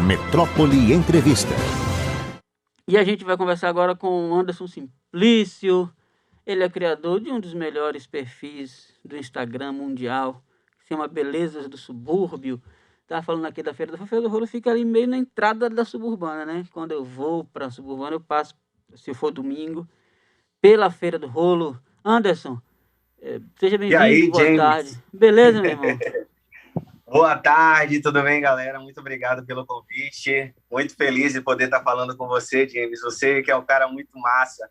Metrópole Entrevista. E a gente vai conversar agora com o Anderson Simplício. Ele é criador de um dos melhores perfis do Instagram mundial, que se chama Belezas do Subúrbio. Estava falando aqui da Feira do Rolo, fica ali meio na entrada da Suburbana, né? Quando eu vou para a Suburbana, eu passo, se for domingo, pela Feira do Rolo. Anderson, seja E aí, bem-vindo, boa tarde. James? Beleza, meu irmão? Boa tarde, tudo bem, galera? Muito obrigado pelo convite. Muito feliz de poder estar falando com você, James. Você que é um cara muito massa.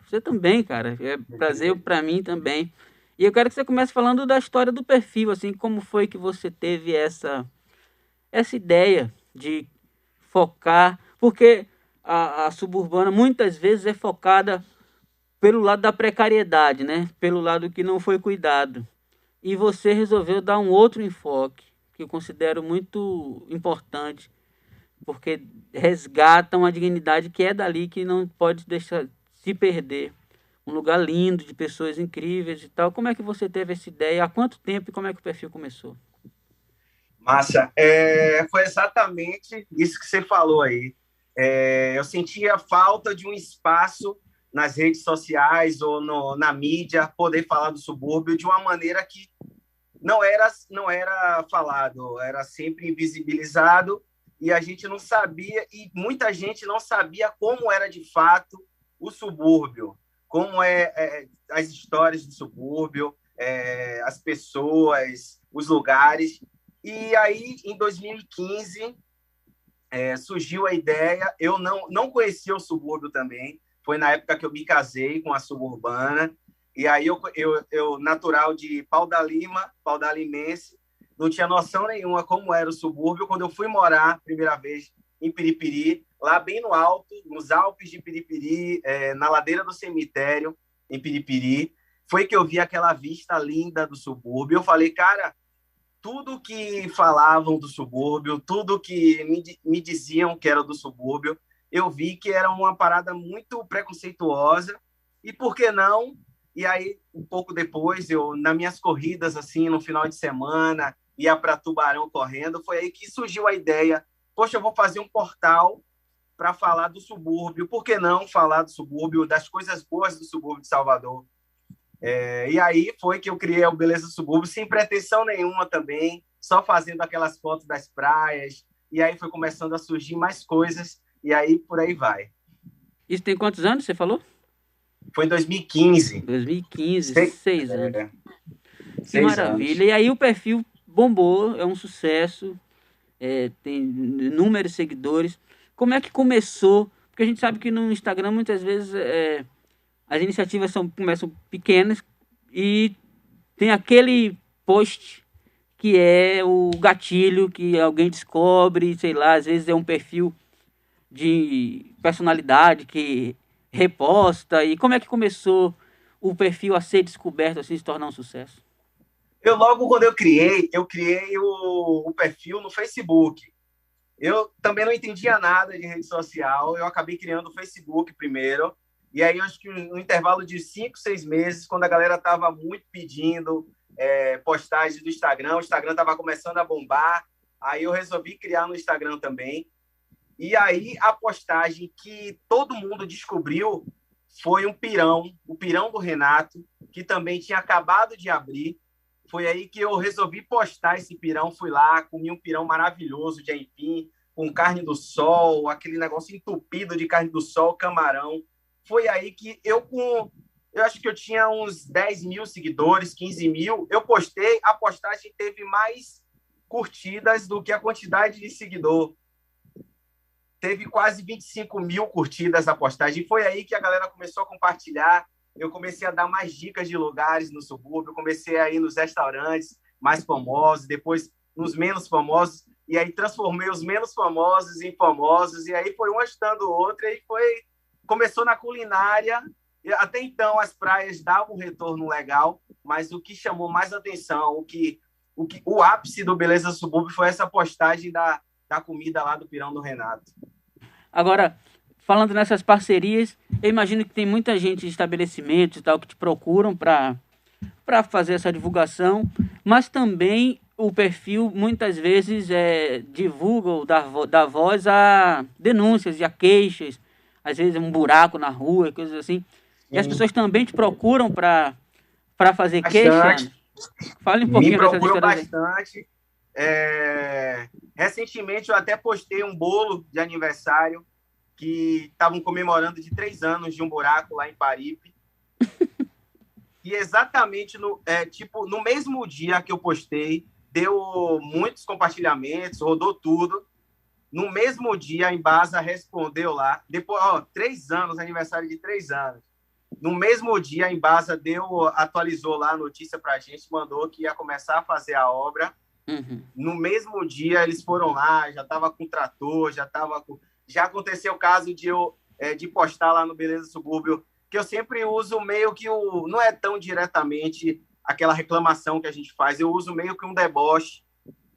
Você também, cara. É prazer para mim também. E eu quero que você comece falando da história do perfil, assim, como foi que você teve essa ideia de focar, porque a suburbana muitas vezes é focada pelo lado da precariedade, né? Pelo lado que não foi cuidado. E você resolveu dar um outro enfoque, que eu considero muito importante, porque resgatam a dignidade que é dali, que não pode deixar se perder. Um lugar lindo, de pessoas incríveis e tal. Como é que você teve essa ideia? Há quanto tempo e como é que o perfil começou? Massa. Foi exatamente isso que você falou aí. Eu sentia falta de um espaço nas redes sociais ou na mídia, poder falar do subúrbio de uma maneira que não era falado, era sempre invisibilizado, e a gente não sabia, e muita gente não sabia como era de fato o subúrbio, como as histórias do subúrbio, as pessoas, os lugares. E aí, em 2015, surgiu a ideia. Eu não conhecia o subúrbio também. Foi na época que eu me casei com a suburbana. E aí, eu natural de Pau da Lima, pau da limense, não tinha noção nenhuma como era o subúrbio. Quando eu fui morar, primeira vez, em Piripiri, lá bem no alto, nos Alpes de Piripiri, na ladeira do cemitério, em Piripiri, foi que eu vi aquela vista linda do subúrbio. Eu falei, cara, tudo que falavam do subúrbio, tudo que me diziam que era do subúrbio, eu vi que era uma parada muito preconceituosa. E por que não? E aí, um pouco depois, nas minhas corridas, assim, no final de semana, ia para Tubarão correndo, foi aí que surgiu a ideia. Poxa, eu vou fazer um portal para falar do subúrbio. Por que não falar do subúrbio, das coisas boas do subúrbio de Salvador? E aí foi que eu criei o Beleza do Subúrbio, sem pretensão nenhuma também, só fazendo aquelas fotos das praias. E aí foi começando a surgir mais coisas, e aí por aí vai. Isso tem quantos anos, você falou? Foi em 2015. 2015, 6 anos. Que 6 maravilha. anos. E aí o perfil bombou, é um sucesso, tem inúmeros seguidores. Como é que começou? Porque a gente sabe que no Instagram muitas vezes as iniciativas começam pequenas e tem aquele post que é o gatilho que alguém descobre, sei lá, às vezes é um perfil de personalidade que reposta. E como é que começou o perfil a ser descoberto, assim, se tornar um sucesso? Logo quando eu criei o perfil no Facebook. Eu também não entendia nada de rede social, eu acabei criando o Facebook primeiro, e aí eu acho que no intervalo de 5, 6 meses, quando a galera estava muito pedindo postagens do Instagram, o Instagram estava começando a bombar, aí eu resolvi criar no Instagram também. E aí a postagem que todo mundo descobriu foi o pirão do Renato, que também tinha acabado de abrir. Foi aí que eu resolvi postar esse pirão, fui lá, comi um pirão maravilhoso de aipim, com carne do sol, aquele negócio entupido de carne do sol, camarão. Foi aí que eu acho que eu tinha uns 10 mil seguidores, 15 mil, eu postei, a postagem teve mais curtidas do que a quantidade de seguidor. Teve quase 25 mil curtidas a postagem. Foi aí que a galera começou a compartilhar. Eu comecei a dar mais dicas de lugares no subúrbio, comecei a ir nos restaurantes mais famosos, depois nos menos famosos, e aí transformei os menos famosos em famosos, e aí foi um ajudando o outro, e começou na culinária. Até então as praias davam um retorno legal, mas o que chamou mais atenção, o ápice do Beleza do Subúrbio foi essa postagem da comida lá do Pirão do Renato. Agora, falando nessas parcerias, eu imagino que tem muita gente de estabelecimentos e tal que te procuram para fazer essa divulgação, mas também o perfil muitas vezes divulga ou dá voz a denúncias e a queixas, às vezes um buraco na rua, coisas assim. E as Sim, pessoas também te procuram para fazer queixa. bastante. Fale um Me pouquinho dessas procuram histórias aí. bastante. Recentemente, eu até postei um bolo de aniversário que estavam comemorando de 3 anos de um buraco lá em Paripe. E exatamente no mesmo dia que eu postei, deu muitos compartilhamentos, rodou tudo. No mesmo dia, a Embasa respondeu lá. Depois, 3 anos, aniversário de 3 anos. No mesmo dia, a Embasa atualizou lá a notícia para a gente, mandou que ia começar a fazer a obra. Uhum. No mesmo dia, eles foram lá, já estava com trator, já aconteceu o caso de postar lá no Beleza Subúrbio, que eu sempre uso meio que não é tão diretamente aquela reclamação que a gente faz, eu uso meio que um deboche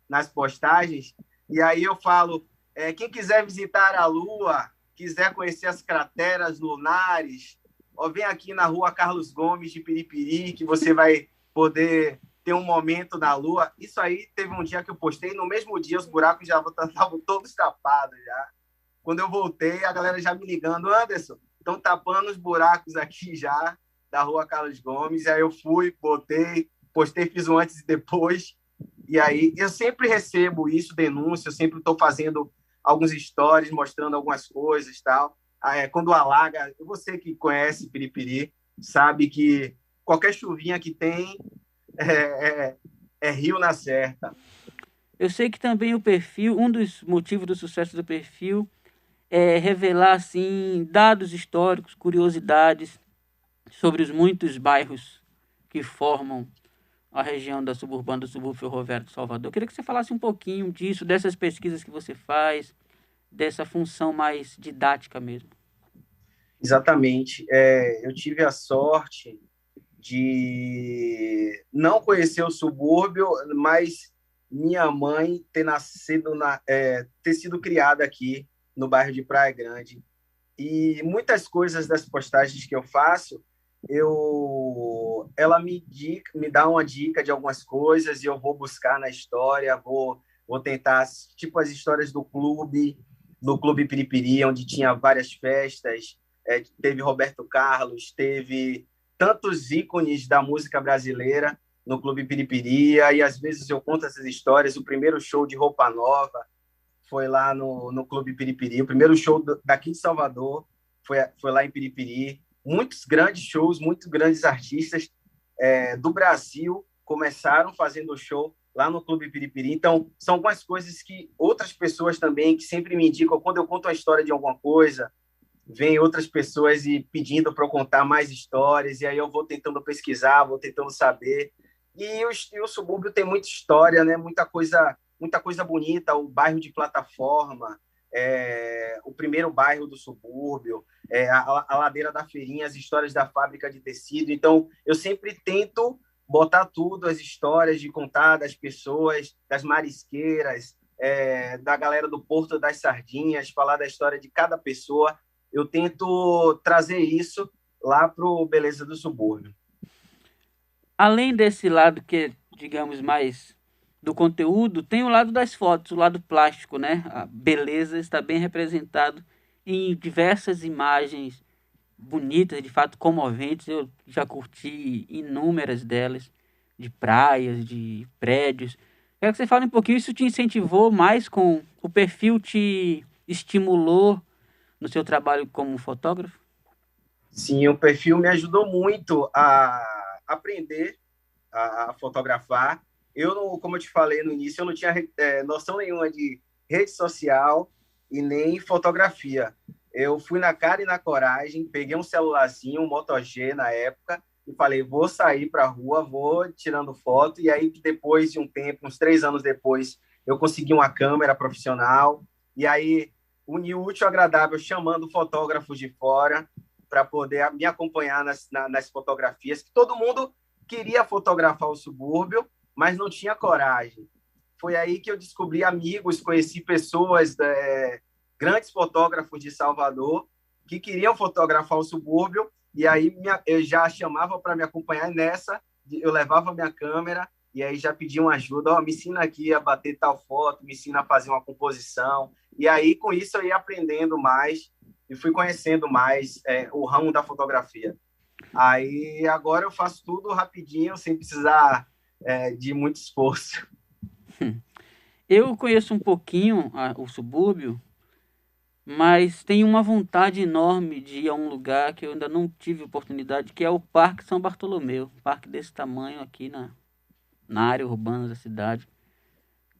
nas postagens, e aí eu falo, quem quiser visitar a Lua, quiser conhecer as crateras lunares, vem aqui na rua Carlos Gomes de Piripiri, que você vai poder ter um momento na Lua. Isso aí, teve um dia que eu postei, no mesmo dia os buracos já estavam todos tapados já. Quando eu voltei, a galera já me ligando, Anderson, estão tapando os buracos aqui já, da rua Carlos Gomes. E aí eu fui, postei, fiz um antes e depois. E aí eu sempre recebo isso, denúncia, eu sempre estou fazendo alguns stories, mostrando algumas coisas e tal. Quando alaga, você que conhece Piripiri, sabe que qualquer chuvinha que tem é rio na certa. Eu sei que também o perfil, um dos motivos do sucesso do perfil é revelar assim dados históricos, curiosidades sobre os muitos bairros que formam a região da suburbana do subúrbio ferroviário de Salvador. Eu queria que você falasse um pouquinho disso, dessas pesquisas que você faz, dessa função mais didática mesmo. Exatamente. Eu tive a sorte de não conhecer o subúrbio, mas minha mãe ter sido criada aqui no bairro de Praia Grande. E muitas coisas das postagens que eu faço, ela me dá uma dica de algumas coisas e eu vou buscar na história, vou tentar, tipo as histórias do Clube Piripiri, onde tinha várias festas, teve Roberto Carlos, teve tantos ícones da música brasileira no Clube Piripiri, e às vezes eu conto essas histórias. O primeiro show de Roupa Nova foi lá no Clube Piripiri, o primeiro show daqui de Salvador foi lá em Piripiri. Muitos grandes shows, muitos grandes artistas do Brasil começaram fazendo show lá no Clube Piripiri. Então, são algumas coisas que outras pessoas também, que sempre me indicam, quando eu conto a história de alguma coisa, vem outras pessoas e pedindo para eu contar mais histórias, e aí eu vou tentando pesquisar, vou tentando saber. E o subúrbio tem muita história, né? Muita coisa bonita, o bairro de Plataforma, o primeiro bairro do subúrbio, a Ladeira da Feirinha, as histórias da fábrica de tecido. Então, eu sempre tento botar tudo, as histórias de contar das pessoas, das marisqueiras, da galera do Porto das Sardinhas, falar da história de cada pessoa. Eu tento trazer isso lá para o Beleza do Subúrbio. Além desse lado que é, digamos, mais do conteúdo, tem o lado das fotos, o lado plástico, né? A beleza está bem representado em diversas imagens bonitas, de fato comoventes. Eu já curti inúmeras delas, de praias, de prédios. Quero que você fale um pouquinho, isso te incentivou mais com o perfil, te estimulou no seu trabalho como fotógrafo? Sim, o perfil me ajudou muito a aprender a fotografar. Como eu te falei no início, eu não tinha noção nenhuma de rede social e nem fotografia. Eu fui na cara e na coragem, peguei um celularzinho, um Moto G na época, e falei, vou sair para a rua, vou tirando foto. E aí, depois de um tempo, uns 3 anos depois, eu consegui uma câmera profissional. E aí, uni o útil ao agradável, chamando fotógrafos de fora para poder me acompanhar nas fotografias, que todo mundo queria fotografar o subúrbio, mas não tinha coragem. Foi aí que eu descobri amigos, conheci pessoas, grandes fotógrafos de Salvador, que queriam fotografar o subúrbio, e aí eu já chamava para me acompanhar nessa, eu levava minha câmera, e aí já pediam ajuda, me ensina aqui a bater tal foto, me ensina a fazer uma composição. E aí, com isso, eu ia aprendendo mais e fui conhecendo mais o ramo da fotografia. Aí, agora eu faço tudo rapidinho, sem precisar de muito esforço. Eu conheço um pouquinho o subúrbio, mas tenho uma vontade enorme de ir a um lugar que eu ainda não tive oportunidade, que é o Parque São Bartolomeu. Um parque desse tamanho aqui na área urbana da cidade.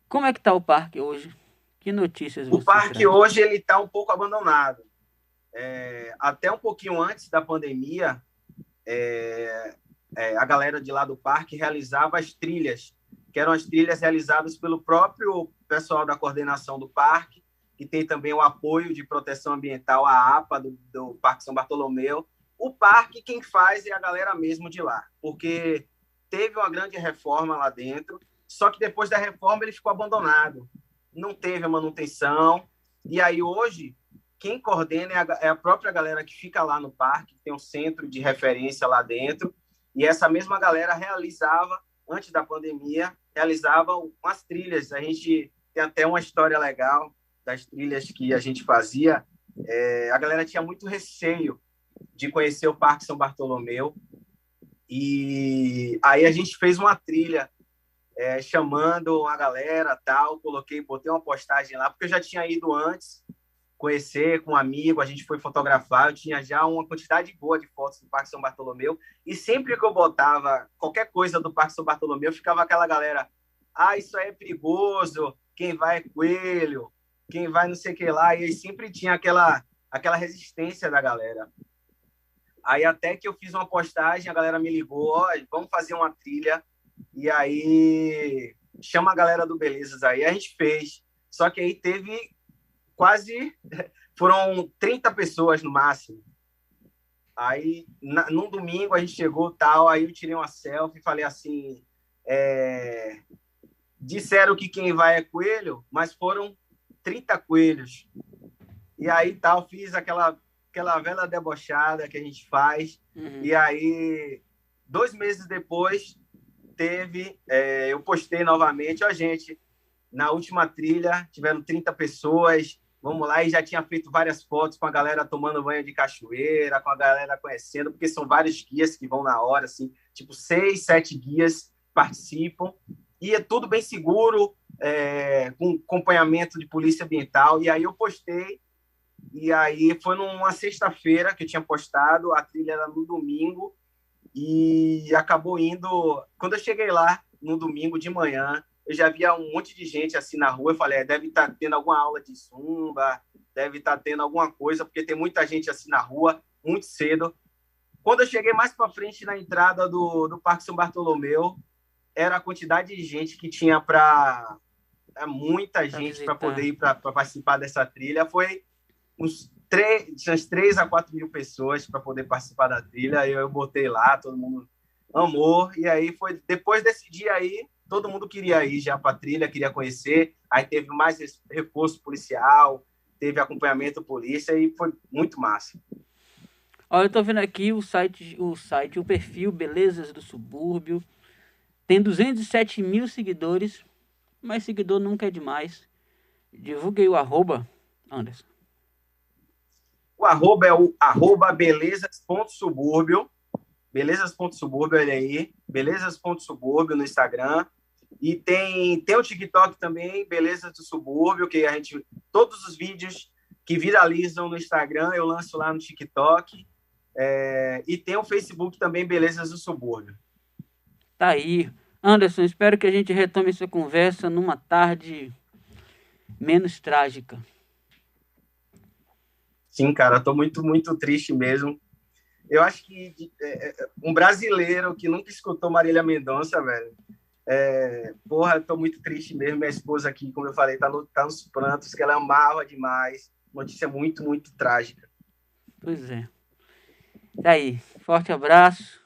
Como é que está o parque hoje? Que notícias O você parque traz? hoje ele está um pouco abandonado. Até um pouquinho antes da pandemia, a galera de lá do parque realizava as trilhas, que eram as trilhas realizadas pelo próprio pessoal da coordenação do parque, que tem também o apoio de proteção ambiental, a APA do Parque São Bartolomeu. O parque, quem faz é a galera mesmo de lá, porque teve uma grande reforma lá dentro, só que depois da reforma ele ficou abandonado, não teve a manutenção, e aí hoje quem coordena é a própria galera que fica lá no parque, tem um centro de referência lá dentro, e essa mesma galera realizava, antes da pandemia, realizava umas trilhas. A gente tem até uma história legal das trilhas que a gente fazia. A galera tinha muito receio de conhecer o Parque São Bartolomeu, e aí a gente fez uma trilha chamando a galera, tal, botei uma postagem lá, porque eu já tinha ido antes, conhecer com um amigo, a gente foi fotografar, eu tinha já uma quantidade boa de fotos do Parque São Bartolomeu, e sempre que eu botava qualquer coisa do Parque São Bartolomeu, ficava aquela galera, isso aí é perigoso, quem vai é coelho, quem vai não sei o que lá, e aí sempre tinha aquela resistência da galera. Aí até que eu fiz uma postagem, a galera me ligou, vamos fazer uma trilha, e aí chama a galera do Belezas aí, a gente fez, só que aí foram 30 pessoas no máximo. Aí, num domingo, a gente chegou, tal, aí eu tirei uma selfie e falei assim, disseram que quem vai é coelho, mas foram 30 coelhos. E aí, tal, fiz aquela velha debochada que a gente faz, e aí, 2 meses depois, eu postei novamente, gente, na última trilha, tiveram 30 pessoas, vamos lá, e já tinha feito várias fotos com a galera tomando banho de cachoeira, com a galera conhecendo, porque são vários guias que vão na hora, assim, tipo 6, 7 guias participam, e é tudo bem seguro, com acompanhamento de polícia ambiental, e aí eu postei, e aí foi numa sexta-feira que eu tinha postado, a trilha era no domingo, e acabou indo, quando eu cheguei lá, no domingo de manhã, eu já via um monte de gente assim na rua, eu falei, deve estar tendo alguma aula de zumba, deve estar tendo alguma coisa, porque tem muita gente assim na rua, muito cedo. Quando eu cheguei mais para frente na entrada do Parque São Bartolomeu, era a quantidade de gente que tinha muita gente para poder ir para participar dessa trilha. Foi uns 3 a 4 mil pessoas para poder participar da trilha. Eu botei lá, todo mundo amou, e aí foi depois desse dia aí, todo mundo queria ir já para a trilha, queria conhecer, aí teve mais reforço policial, teve acompanhamento polícia e foi muito massa. Olha, eu tô vendo aqui o perfil Belezas do Subúrbio, tem 207 mil seguidores, mas seguidor nunca é demais. Divulgue aí o arroba, Anderson. O arroba é o belezas.subúrbio, belezas.subúrbio, olha aí, belezas.subúrbio no Instagram. E tem o TikTok também, Belezas do Subúrbio, que todos os vídeos que viralizam no Instagram eu lanço lá no TikTok. E tem o Facebook também, Belezas do Subúrbio. Tá aí. Anderson, espero que a gente retome essa conversa numa tarde menos trágica. Sim, cara, tô muito, muito triste mesmo. Eu acho que um brasileiro que nunca escutou Marília Mendonça, velho, eu tô muito triste mesmo. Minha esposa aqui, como eu falei, tá nos prantos, que ela amava demais. Notícia muito, muito trágica. Pois é. Tá aí. Forte abraço.